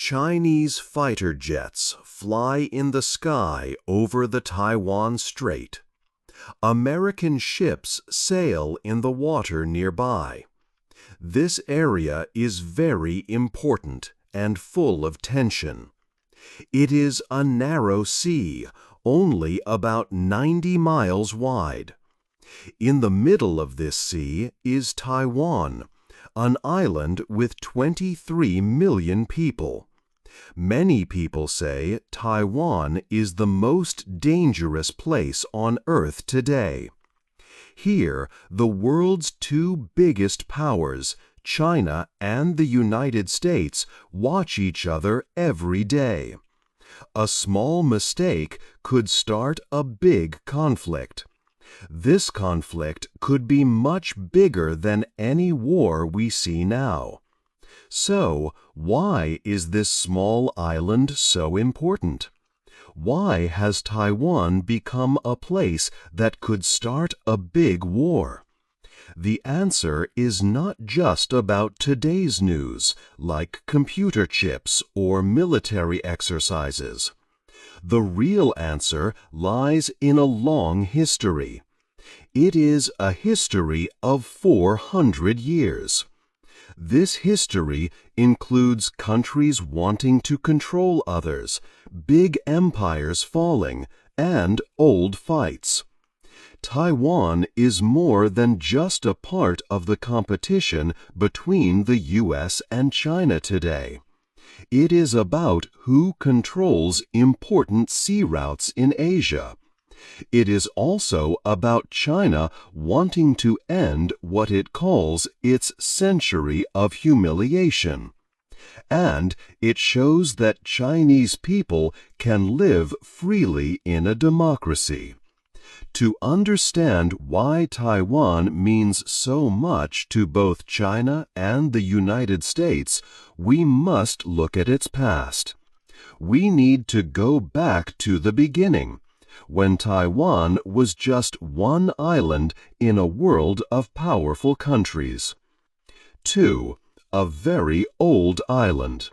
Chinese fighter jets fly in the sky over the Taiwan Strait. American ships sail in the water nearby. This area is very important and full of tension. It is a narrow sea, only about 90 miles wide. In the middle of this sea is Taiwan, an island with 23 million people. Many people say Taiwan is the most dangerous place on Earth today. Here, the world's two biggest powers, China and the United States, watch each other every day. A small mistake could start a big conflict. This conflict could be much bigger than any war we see now. So, why is this small island so important? Why has Taiwan become a place that could start a big war? The answer is not just about today's news, like computer chips or military exercises. The real answer lies in a long history. It is a history of 400 years. This history includes countries wanting to control others, big empires falling, and old fights. Taiwan is more than just a part of the competition between the US and China today. It is about who controls important sea routes in Asia. It is also about China wanting to end what it calls its century of humiliation. And it shows that Chinese people can live freely in a democracy. To understand why Taiwan means so much to both China and the United States, we must look at its past. We need to go back to the beginning, when Taiwan was just one island in a world of powerful countries. 2. A very old island.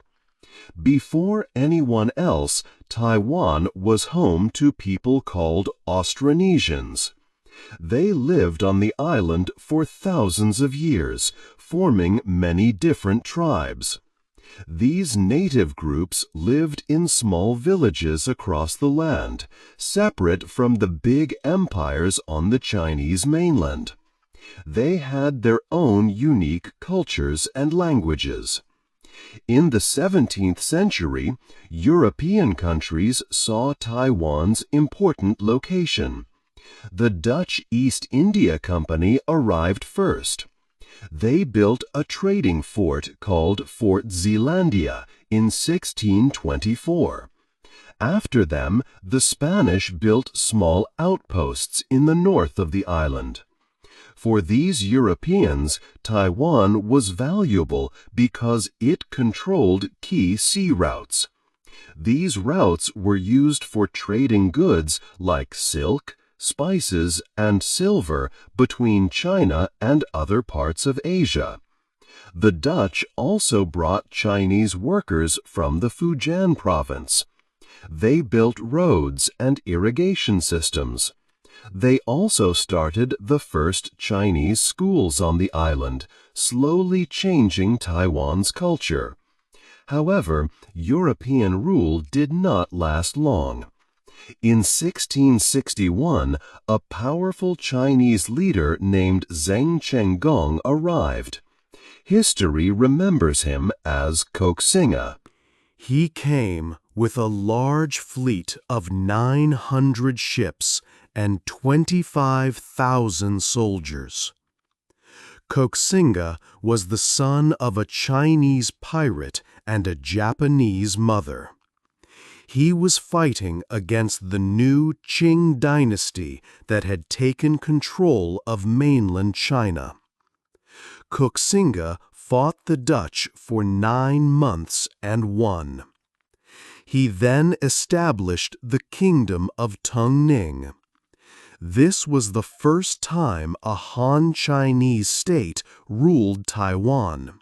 Before anyone else, Taiwan was home to people called Austronesians. They lived on the island for thousands of years, forming many different tribes. These native groups lived in small villages across the land, separate from the big empires on the Chinese mainland. They had their own unique cultures and languages. In the 17th century, European countries saw Taiwan's important location. The Dutch East India Company arrived first. They built a trading fort called Fort Zeelandia in 1624. After them, the Spanish built small outposts in the north of the island. For these Europeans, Taiwan was valuable because it controlled key sea routes. These routes were used for trading goods like silk, spices, and silver between China and other parts of Asia. The Dutch also brought Chinese workers from the Fujian province. They built roads and irrigation systems. They also started the first Chinese schools on the island, slowly changing Taiwan's culture. However, European rule did not last long. In 1661, a powerful Chinese leader named Zheng Chenggong arrived. History remembers him as Koxinga. He came with a large fleet of 900 ships and 25,000 soldiers. Koxinga was the son of a Chinese pirate and a Japanese mother. He was fighting against the new Qing dynasty that had taken control of mainland China. Koxinga fought the Dutch for 9 months and won. He then established the Kingdom of Tungning. This was the first time a Han Chinese state ruled Taiwan.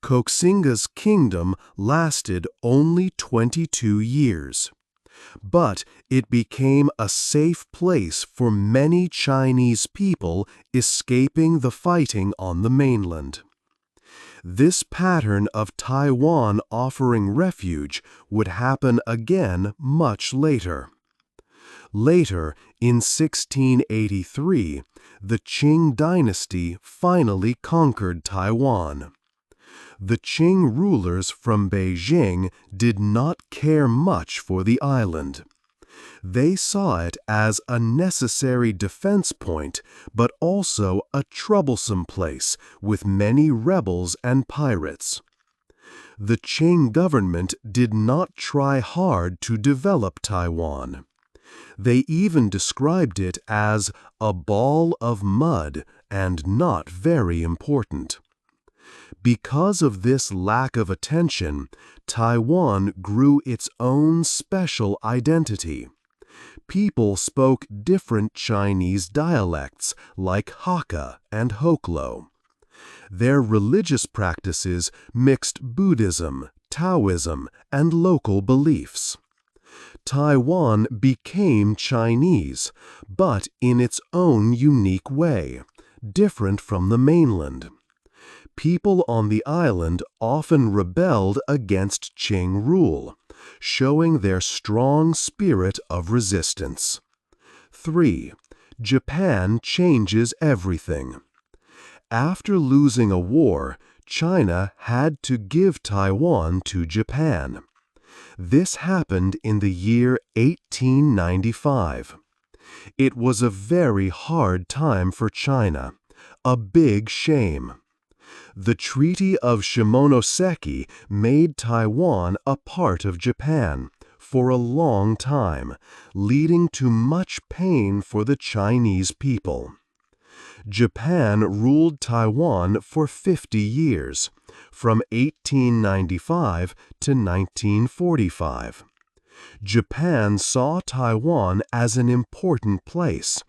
Koxinga's kingdom lasted only 22 years. But it became a safe place for many Chinese people escaping the fighting on the mainland. This pattern of Taiwan offering refuge would happen again much later. Later, in 1683, the Qing dynasty finally conquered Taiwan. The Qing rulers from Beijing did not care much for the island. They saw it as a necessary defense point, but also a troublesome place with many rebels and pirates. The Qing government did not try hard to develop Taiwan. They even described it as a ball of mud and not very important. Because of this lack of attention, Taiwan grew its own special identity. People spoke different Chinese dialects like Hakka and Hoklo. Their religious practices mixed Buddhism, Taoism, and local beliefs. Taiwan became Chinese, but in its own unique way, different from the mainland. People on the island often rebelled against Qing rule, showing their strong spirit of resistance. 3. Japan changes everything. After losing a war, China had to give Taiwan to Japan. This happened in the year 1895. It was a very hard time for China, a big shame. The Treaty of Shimonoseki made Taiwan a part of Japan for a long time, leading to much pain for the Chinese people. Japan ruled Taiwan for 50 years, from 1895 to 1945. Japan saw Taiwan as an important place,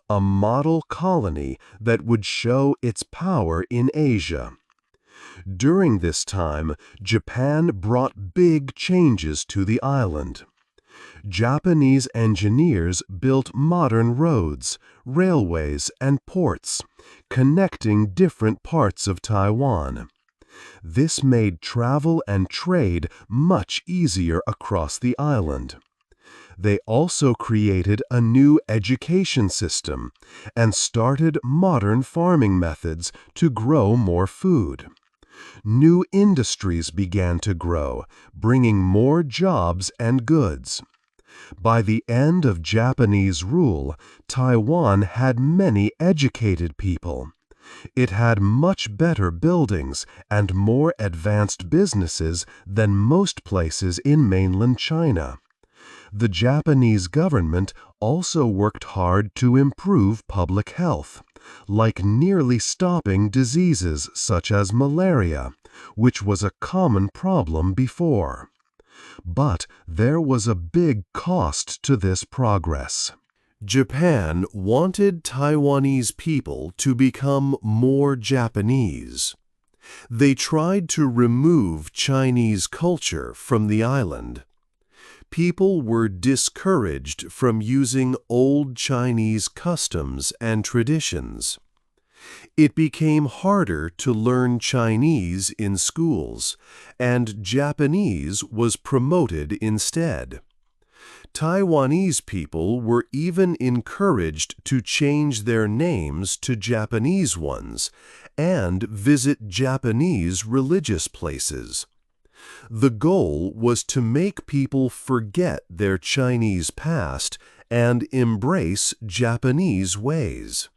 a model colony that would show its power in Asia. During this time, Japan brought big changes to the island. Japanese engineers built modern roads, railways, and ports, connecting different parts of Taiwan. This made travel and trade much easier across the island. They also created a new education system and started modern farming methods to grow more food. New industries began to grow, bringing more jobs and goods. By the end of Japanese rule, Taiwan had many educated people. It had much better buildings and more advanced businesses than most places in mainland China. The Japanese government also worked hard to improve public health, like nearly stopping diseases such as malaria, which was a common problem before. But there was a big cost to this progress. Japan wanted Taiwanese people to become more Japanese. They tried to remove Chinese culture from the island. People were discouraged from using old Chinese customs and traditions. It became harder to learn Chinese in schools, and Japanese was promoted instead. Taiwanese people were even encouraged to change their names to Japanese ones and visit Japanese religious places. The goal was to make people forget their Chinese past and embrace Japanese ways.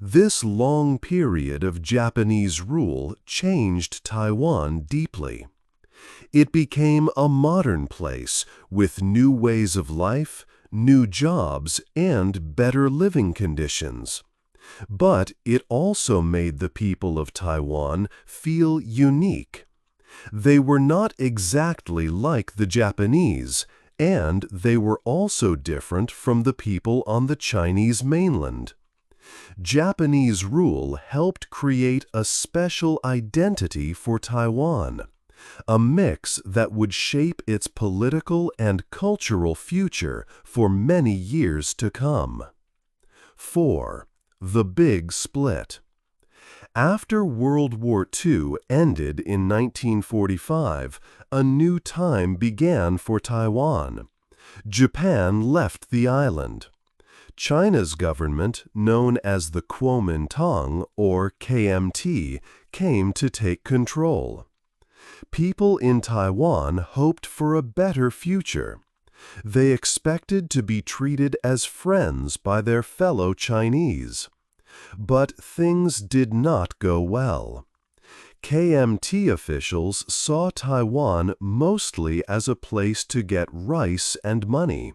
This long period of Japanese rule changed Taiwan deeply. It became a modern place with new ways of life, new jobs, and better living conditions. But it also made the people of Taiwan feel unique. They were not exactly like the Japanese, and they were also different from the people on the Chinese mainland. Japanese rule helped create a special identity for Taiwan, a mix that would shape its political and cultural future for many years to come. 4. The Big Split. After World War II ended in 1945, a new time began for Taiwan. Japan left the island. China's government, known as the Kuomintang or KMT, came to take control. People in Taiwan hoped for a better future. They expected to be treated as friends by their fellow Chinese. But things did not go well. KMT officials saw Taiwan mostly as a place to get rice and money.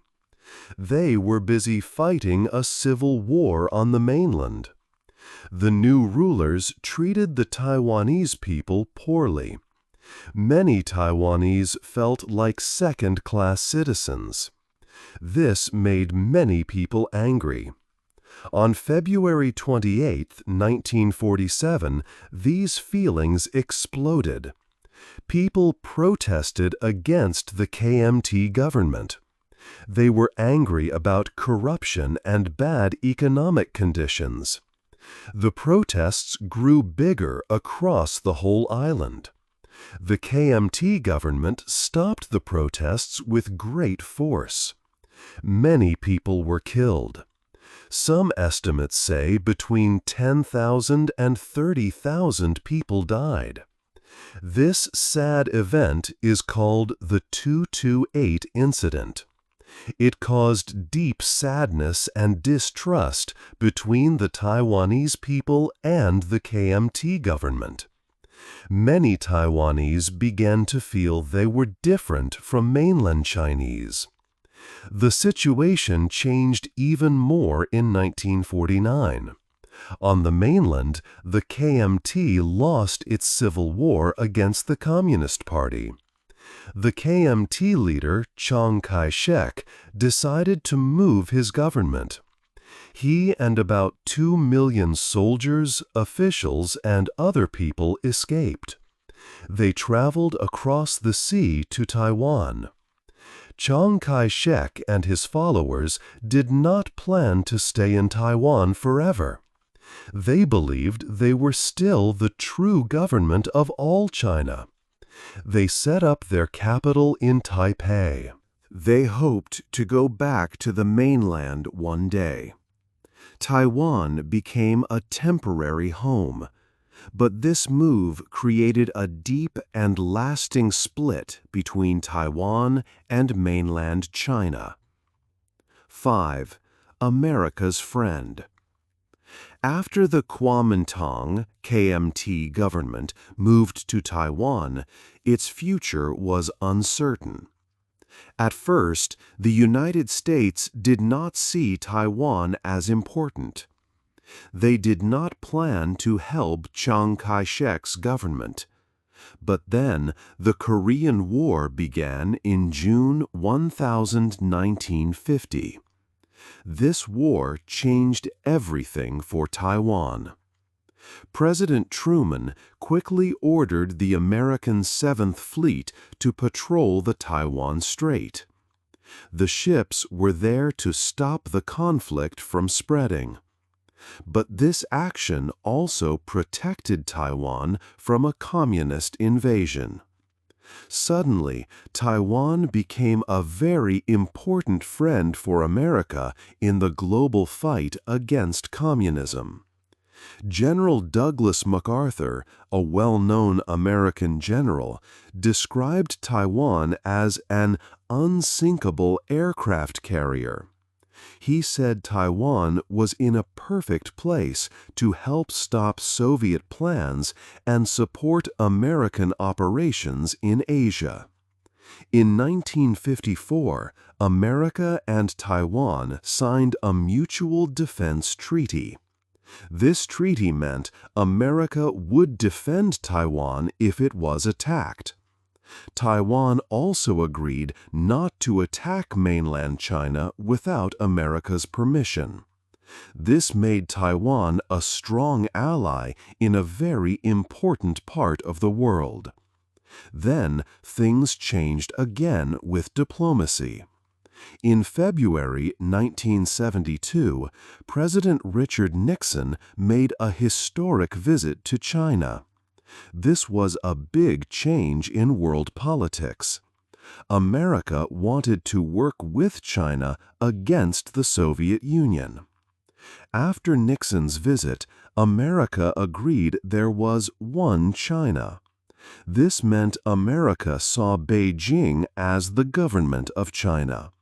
They were busy fighting a civil war on the mainland. The new rulers treated the Taiwanese people poorly. Many Taiwanese felt like second-class citizens. This made many people angry. On February 28, 1947, these feelings exploded. People protested against the KMT government. They were angry about corruption and bad economic conditions. The protests grew bigger across the whole island. The KMT government stopped the protests with great force. Many people were killed. Some estimates say between 10,000 and 30,000 people died. This sad event is called the 228 incident. It caused deep sadness and distrust between the Taiwanese people and the KMT government. Many Taiwanese began to feel they were different from mainland Chinese. The situation changed even more in 1949. On the mainland, the KMT lost its civil war against the Communist Party. The KMT leader, Chiang Kai-shek, decided to move his government. He and about 2 million soldiers, officials, and other people escaped. They traveled across the sea to Taiwan. Chiang Kai-shek and his followers did not plan to stay in Taiwan forever. They believed they were still the true government of all China. They set up their capital in Taipei. They hoped to go back to the mainland one day. Taiwan became a temporary home, but this move created a deep and lasting split between Taiwan and mainland China. 5. America's friend. After the Kuomintang KMT government moved to Taiwan, its future was uncertain. At first, the United States did not see Taiwan as important. They did not plan to help Chiang Kai-shek's government. But then the Korean War began in June 1950. This war changed everything for Taiwan. President Truman quickly ordered the American 7th Fleet to patrol the Taiwan Strait. The ships were there to stop the conflict from spreading. But this action also protected Taiwan from a communist invasion. Suddenly, Taiwan became a very important friend for America in the global fight against communism. General Douglas MacArthur, a well-known American general, described Taiwan as an unsinkable aircraft carrier. He said Taiwan was in a perfect place to help stop Soviet plans and support American operations in Asia. In 1954, America and Taiwan signed a mutual defense treaty. This treaty meant America would defend Taiwan if it was attacked. Taiwan also agreed not to attack mainland China without America's permission. This made Taiwan a strong ally in a very important part of the world. Then things changed again with diplomacy. In February 1972, President Richard Nixon made a historic visit to China. This was a big change in world politics. America wanted to work with China against the Soviet Union. After Nixon's visit, America agreed there was one China. This meant America saw Beijing as the government of China.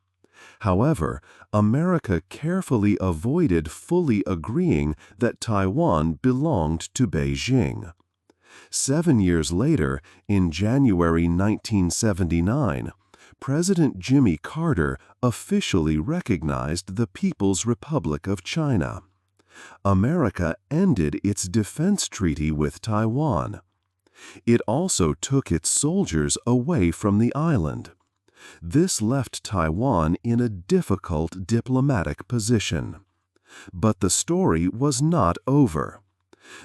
However, America carefully avoided fully agreeing that Taiwan belonged to Beijing. 7 years later, in January 1979, President Jimmy Carter officially recognized the People's Republic of China. America ended its defense treaty with Taiwan. It also took its soldiers away from the island. This left Taiwan in a difficult diplomatic position. But the story was not over.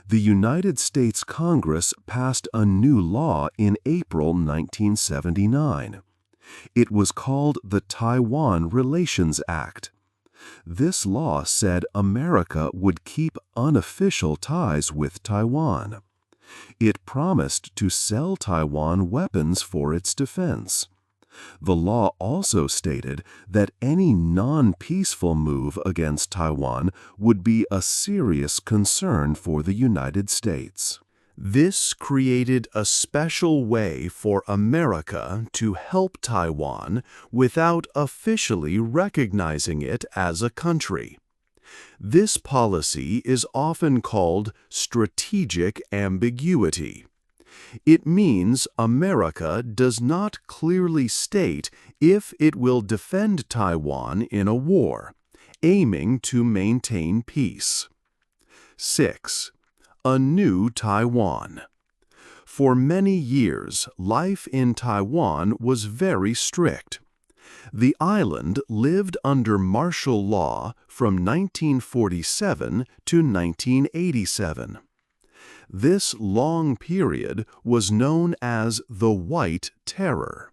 The United States Congress passed a new law in April 1979. It was called the Taiwan Relations Act. This law said America would keep unofficial ties with Taiwan. It promised to sell Taiwan weapons for its defense. The law also stated that any non-peaceful move against Taiwan would be a serious concern for the United States. This created a special way for America to help Taiwan without officially recognizing it as a country. This policy is often called strategic ambiguity. It means America does not clearly state if it will defend Taiwan in a war, aiming to maintain peace. 6. A new Taiwan. For many years, life in Taiwan was very strict. The island lived under martial law from 1947 to 1987. This long period was known as the White Terror.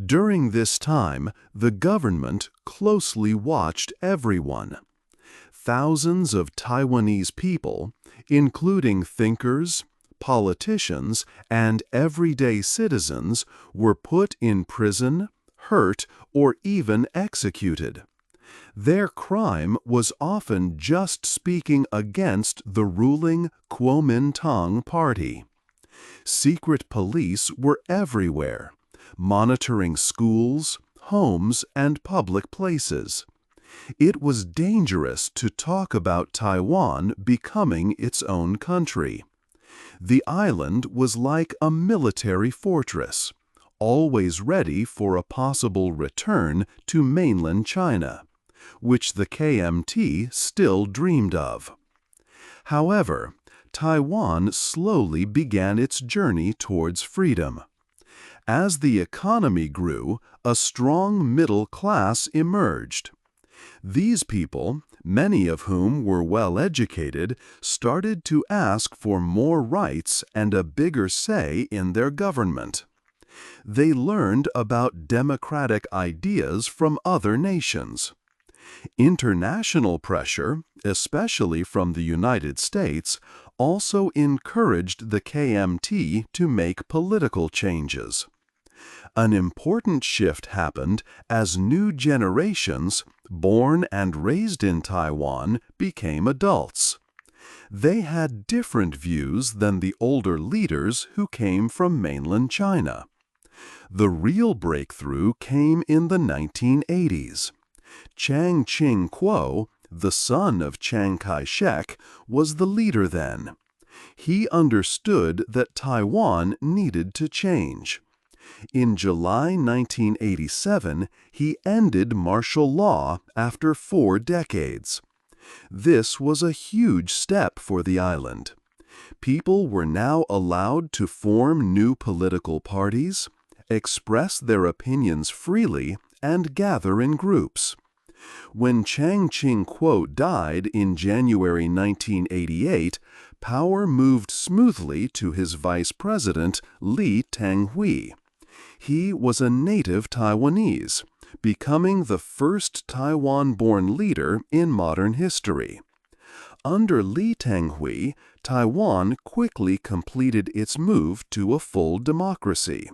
During this time, the government closely watched everyone. Thousands of Taiwanese people, including thinkers, politicians, and everyday citizens, were put in prison, hurt, or even executed. Their crime was often just speaking against the ruling Kuomintang party. Secret police were everywhere, monitoring schools, homes, and public places. It was dangerous to talk about Taiwan becoming its own country. The island was like a military fortress, always ready for a possible return to mainland China, which the KMT still dreamed of. However, Taiwan slowly began its journey towards freedom. As the economy grew, a strong middle class emerged. These people, many of whom were well-educated, started to ask for more rights and a bigger say in their government. They learned about democratic ideas from other nations. International pressure, especially from the United States, also encouraged the KMT to make political changes. An important shift happened as new generations, born and raised in Taiwan, became adults. They had different views than the older leaders who came from mainland China. The real breakthrough came in the 1980s. Chiang Ching-kuo, the son of Chiang Kai-shek, was the leader then. He understood that Taiwan needed to change. In July 1987, he ended martial law after 4 decades. This was a huge step for the island. People were now allowed to form new political parties, express their opinions freely, and gather in groups. When Chiang Ching-kuo died in January 1988, power moved smoothly to his vice president, Lee Teng-hui. He was a native Taiwanese, becoming the first Taiwan-born leader in modern history. Under Lee Teng-hui, Taiwan quickly completed its move to a full democracy.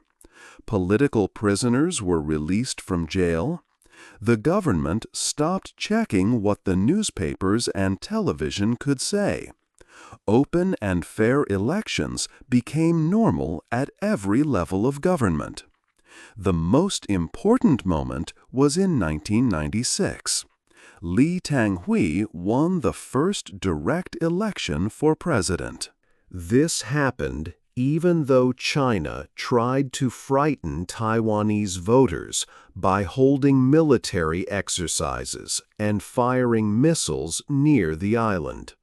Political prisoners were released from jail. The government stopped checking what the newspapers and television could say. Open and fair elections became normal at every level of government. The most important moment was in 1996. Lee Teng-hui won the first direct election for president. This happened even though China tried to frighten Taiwanese voters by holding military exercises and firing missiles near the island.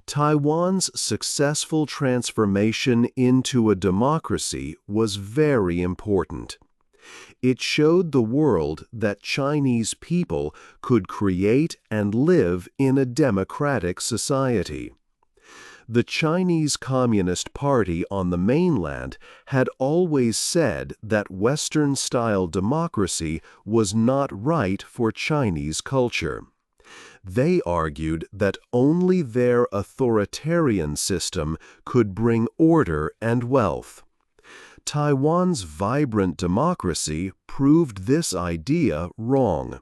Taiwan's successful transformation into a democracy was very important. It showed the world that Chinese people could create and live in a democratic society. The Chinese Communist Party on the mainland had always said that Western-style democracy was not right for Chinese culture. They argued that only their authoritarian system could bring order and wealth. Taiwan's vibrant democracy proved this idea wrong.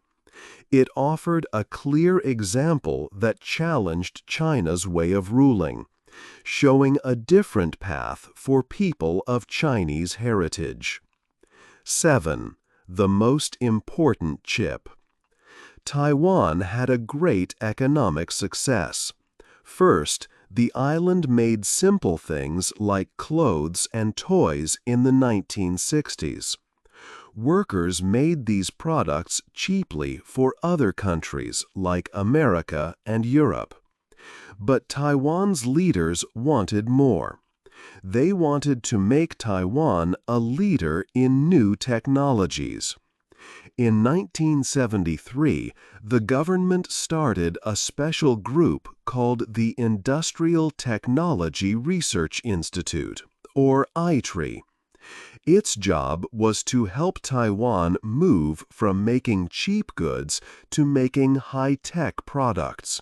It offered a clear example that challenged China's way of ruling, showing a different path for people of Chinese heritage. 7. The most important chip. Taiwan had a great economic success. First, the island made simple things like clothes and toys in the 1960s. Workers made these products cheaply for other countries like America and Europe. But Taiwan's leaders wanted more. They wanted to make Taiwan a leader in new technologies. In 1973, the government started a special group called the Industrial Technology Research Institute, or ITRI. Its job was to help Taiwan move from making cheap goods to making high-tech products.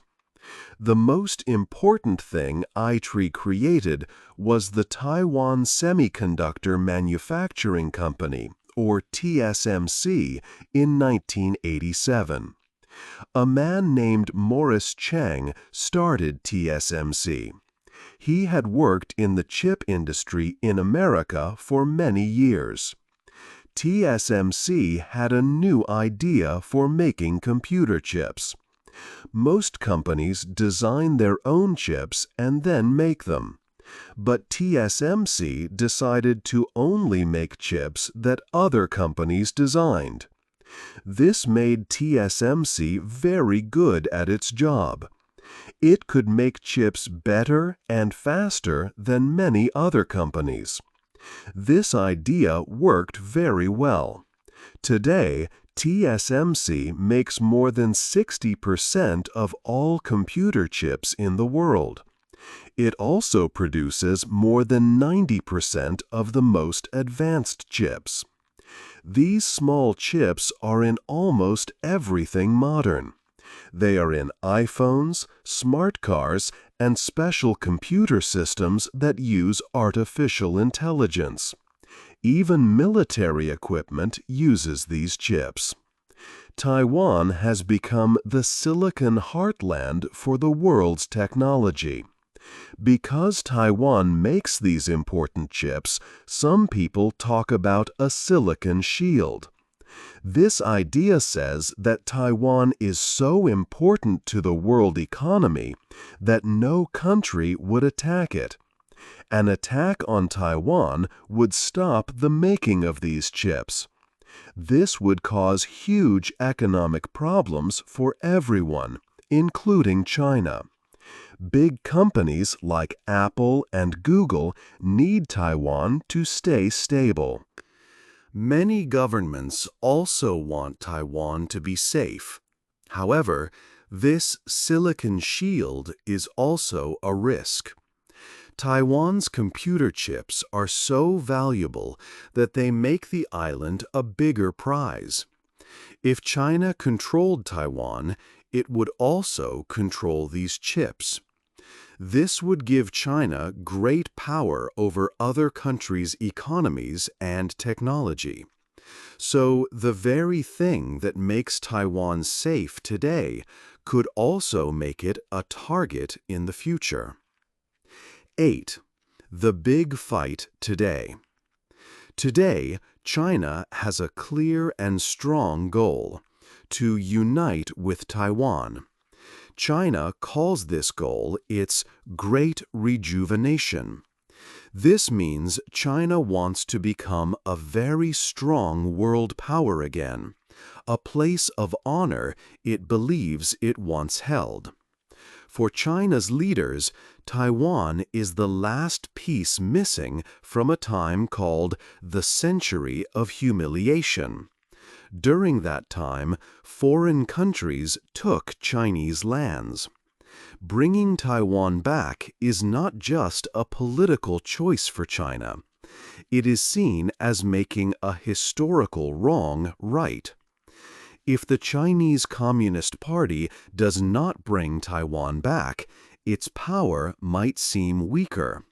The most important thing ITRI created was the Taiwan Semiconductor Manufacturing Company, or TSMC, in 1987. A man named Morris Chang started TSMC. He had worked in the chip industry in America for many years. TSMC had a new idea for making computer chips. Most companies design their own chips and then make them. But TSMC decided to only make chips that other companies designed. This made TSMC very good at its job. It could make chips better and faster than many other companies. This idea worked very well. Today, TSMC makes more than 60% of all computer chips in the world. It also produces more than 90% of the most advanced chips. These small chips are in almost everything modern. They are in iPhones, smart cars, and special computer systems that use artificial intelligence. Even military equipment uses these chips. Taiwan has become the silicon heartland for the world's technology. Because Taiwan makes these important chips, some people talk about a silicon shield. This idea says that Taiwan is so important to the world economy that no country would attack it. An attack on Taiwan would stop the making of these chips. This would cause huge economic problems for everyone, including China. Big companies like Apple and Google need Taiwan to stay stable. Many governments also want Taiwan to be safe. However, this silicon shield is also a risk. Taiwan's computer chips are so valuable that they make the island a bigger prize. If China controlled Taiwan, it would also control these chips. This would give China great power over other countries' economies and technology. So the very thing that makes Taiwan safe today could also make it a target in the future. 8. The big fight today. Today, China has a clear and strong goal: to unite with Taiwan. China calls this goal its Great Rejuvenation. This means China wants to become a very strong world power again, a place of honor it believes it once held. For China's leaders, Taiwan is the last piece missing from a time called the Century of Humiliation. During that time, foreign countries took Chinese lands. Bringing Taiwan back is not just a political choice for China. It is seen as making a historical wrong right. If the Chinese Communist Party does not bring Taiwan back, its power might seem weaker.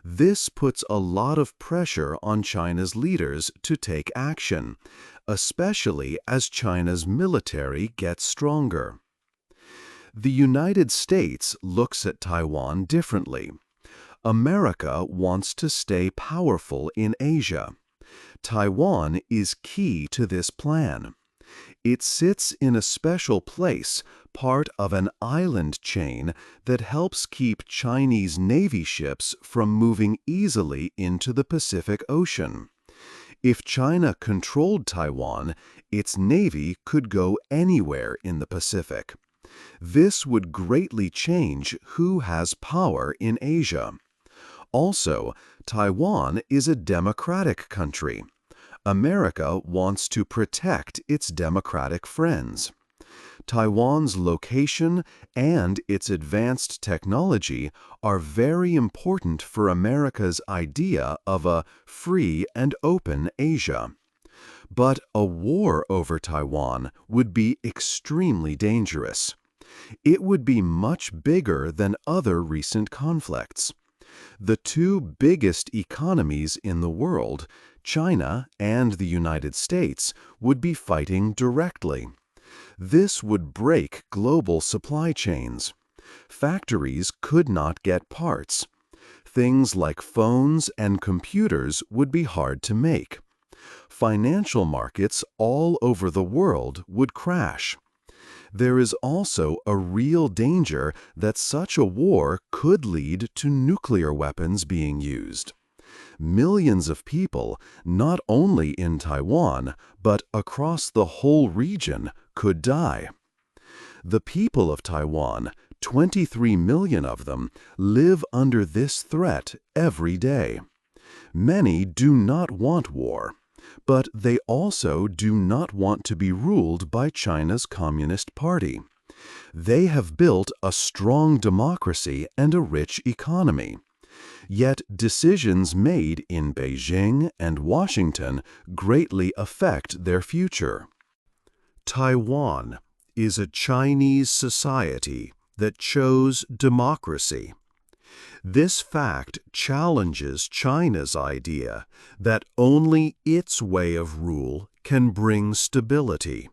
This puts a lot of pressure on China's leaders to take action, especially as China's military gets stronger. The United States looks at Taiwan differently. America wants to stay powerful in Asia. Taiwan is key to this plan. It sits in a special place, part of an island chain that helps keep Chinese Navy ships from moving easily into the Pacific Ocean. If China controlled Taiwan, its navy could go anywhere in the Pacific. This would greatly change who has power in Asia. Also, Taiwan is a democratic country. America wants to protect its democratic friends. Taiwan's location and its advanced technology are very important for America's idea of a free and open Asia. But a war over Taiwan would be extremely dangerous. It would be much bigger than other recent conflicts. The two biggest economies in the world, China and the United States, would be fighting directly. This would break global supply chains. Factories could not get parts. Things like phones and computers would be hard to make. Financial markets all over the world would crash. There is also a real danger that such a war could lead to nuclear weapons being used. Millions of people, not only in Taiwan, but across the whole region, could die. The people of Taiwan, 23 million of them, live under this threat every day. Many do not want war, but they also do not want to be ruled by China's Communist Party. They have built a strong democracy and a rich economy. Yet decisions made in Beijing and Washington greatly affect their future. Taiwan is a Chinese society that chose democracy. This fact challenges China's idea that only its way of rule can bring stability.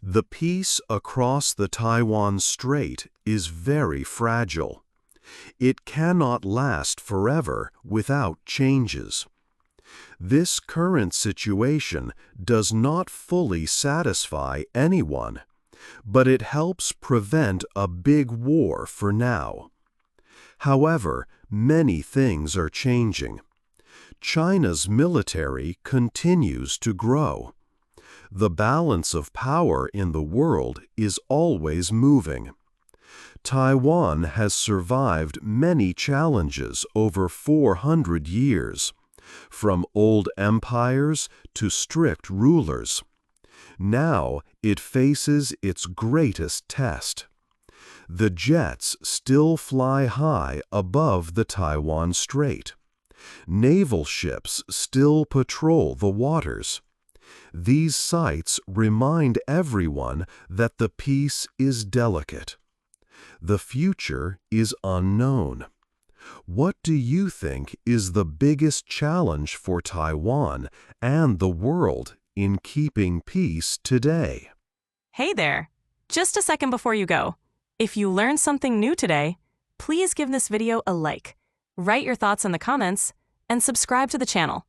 The peace across the Taiwan Strait is very fragile. It cannot last forever without changes. This current situation does not fully satisfy anyone, but it helps prevent a big war for now. However, many things are changing. China's military continues to grow. The balance of power in the world is always moving. Taiwan has survived many challenges over 400 years, from old empires to strict rulers. Now it faces its greatest test. The jets still fly high above the Taiwan Strait. Naval ships still patrol the waters. These sights remind everyone that the peace is delicate. The future is unknown. What do you think is the biggest challenge for Taiwan and the world in keeping peace today? Hey there! Just a second before you go. If you learned something new today, please give this video a like, write your thoughts in the comments, and subscribe to the channel.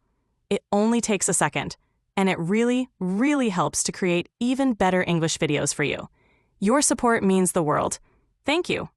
It only takes a second, and it really, really helps to create even better English videos for you. Your support means the world. Thank you.